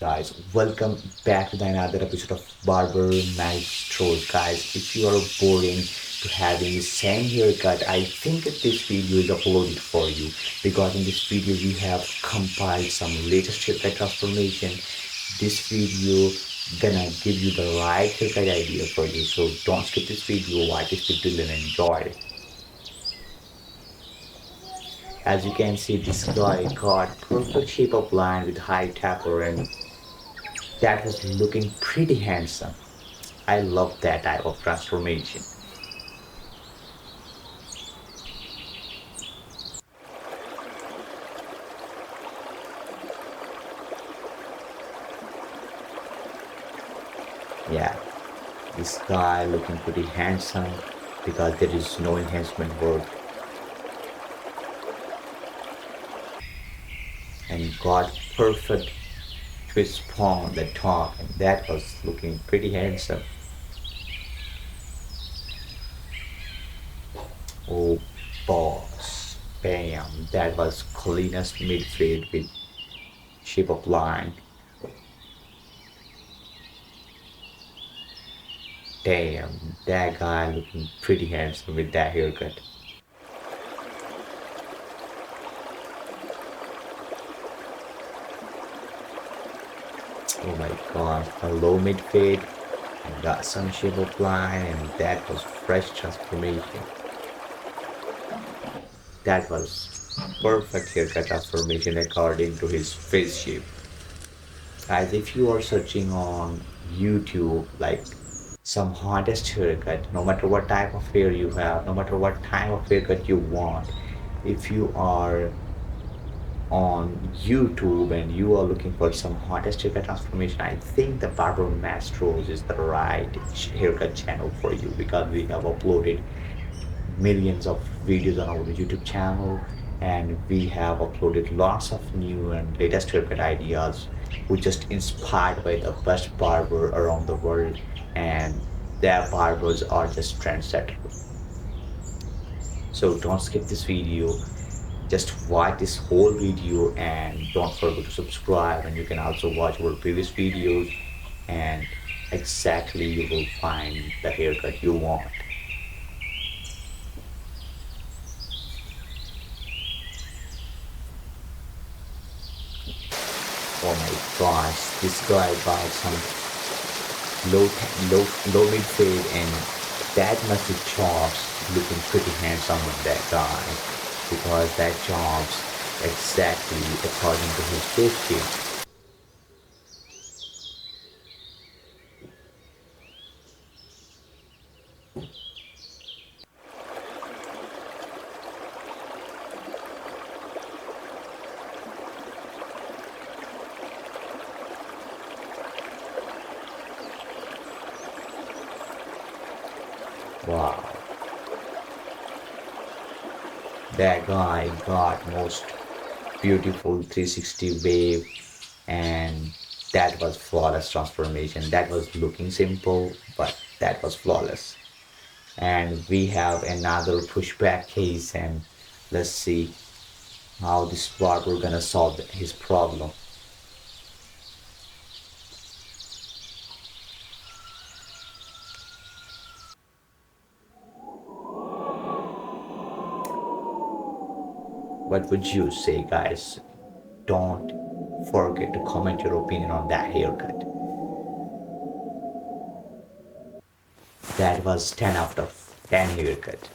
Guys, welcome back to the another episode of Barber Maestros. Guys, if you are boring to having the same haircut, I think that this video is uploaded for you because in this video we have compiled some latest haircut transformation. This video gonna give you the right haircut idea for you. So don't skip this video, watch this video and enjoy. As you can see, this guy got perfect shape of line with high taper and that was looking pretty handsome. I love that type of transformation. Yeah, this guy looking pretty handsome because there is no enhancement work and got perfect twist on the top and that was looking pretty handsome. Oh boss, bam, that was cleanest mid fade with shape of line. Damn, that guy looking pretty handsome with that haircut. Oh my god, a low mid fade and got some shape of line and that was fresh transformation. That was perfect haircut transformation according to his face shape. Guys, if you are searching on YouTube like some hottest haircut, no matter what type of hair you have, no matter what type of haircut you want, if you are on YouTube and you are looking for some hottest haircut transformation, I think the Barber Mastros is the right haircut channel for you because we have uploaded millions of videos on our YouTube channel and we have uploaded lots of new and latest haircut ideas which just inspired by the best barber around the world and their barbers are just trendsetters. So don't skip this video, just watch this whole video and don't forget to subscribe and you can also watch our previous videos and exactly you will find the haircut you want. Oh my gosh, this guy got some low mid fade and that massive chops looking pretty handsome with that guy because that chops exactly according to his face shape. Wow, that guy got most beautiful 360 wave and that was flawless transformation. That was looking simple but that was flawless. And we have another pushback case and let's see how this barber gonna solve his problem. What would you say, guys? Don't forget to comment your opinion on that haircut. That was 10 out of 10 haircut.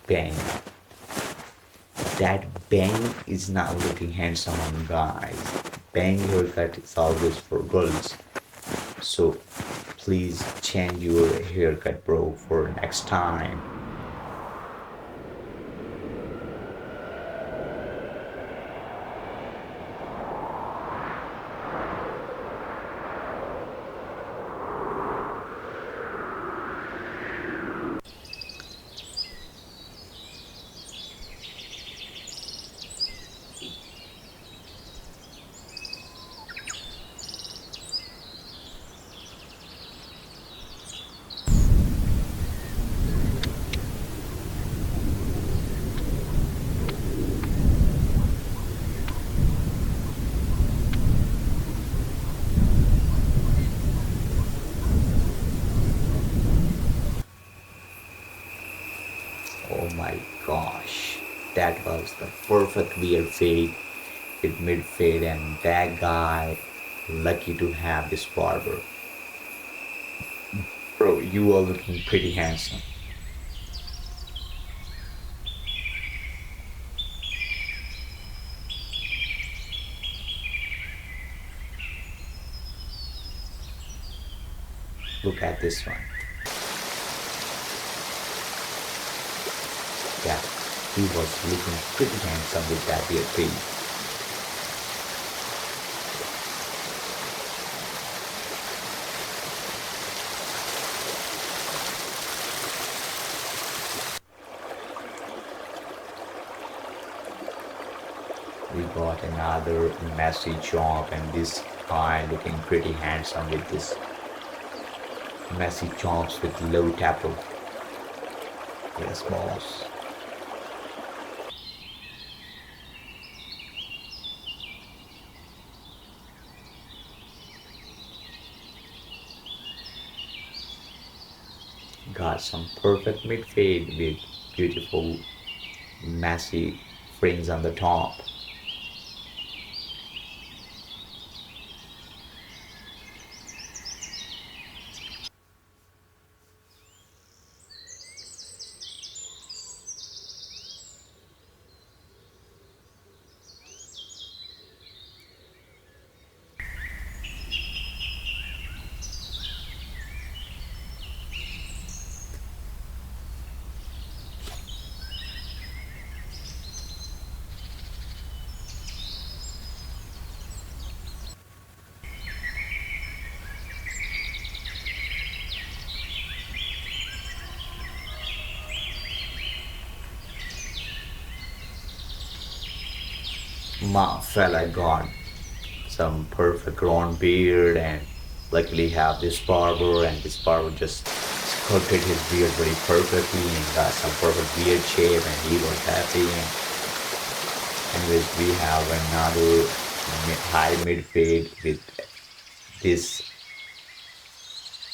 Bang. That bang is not looking handsome on guys. Bang haircut is always for girls. So please change your haircut, bro, for next time. was the perfect beard fade with mid fade, and that guy lucky to have this barber. Bro, you are looking pretty handsome. Look at this one. Yeah, he was looking pretty handsome with that beard fade. We got another messy job, and this guy looking pretty handsome with this messy chops with low tackle. Yes, boss. Got some perfect mid fade with beautiful messy fringe on the top. My fella got some perfect round beard, and luckily have this barber, and this barber just sculpted his beard very perfectly and got some perfect beard shape, and he was happy. And anyways, we have another high mid fade with this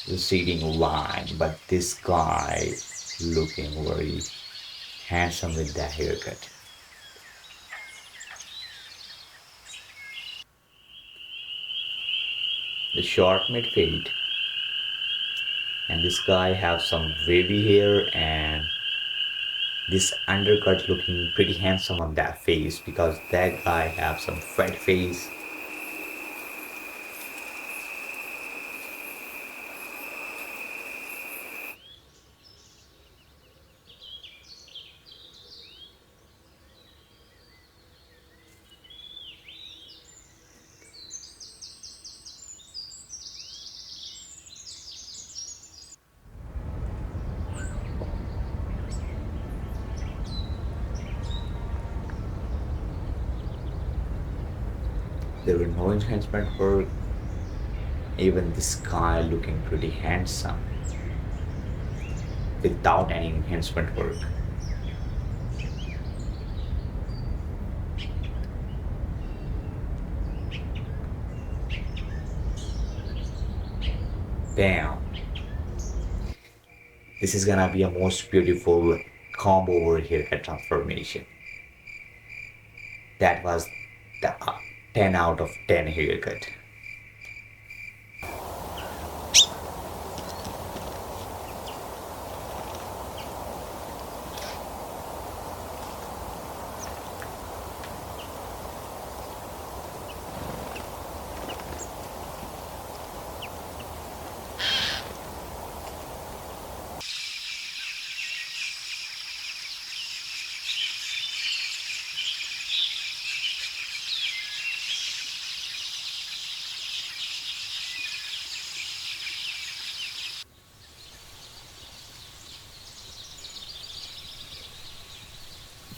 receding line, but this guy looking very handsome with that haircut. The short mid fade, and this guy have some wavy hair, and this undercut looking pretty handsome on that face because that guy have some fat face. There were no enhancement work. Even this guy looking pretty handsome without any enhancement work. Damn, this is gonna be a most beautiful combo over haircut transformation. That was the 10 out of 10 haircut.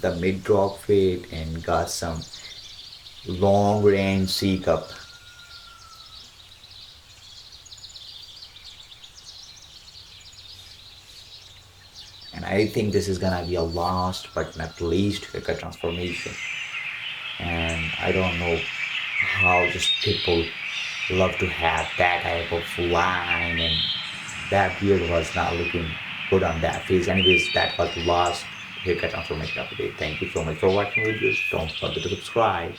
The mid drop fade and got some long range C cup. And I think this is gonna be a last but not least haircut transformation. And I don't know how just people love to have that type of line, and that beard was not looking good on that face. Anyways, that was the last haircut transformation of the day. Thank you so much for watching videos. Don't forget to subscribe.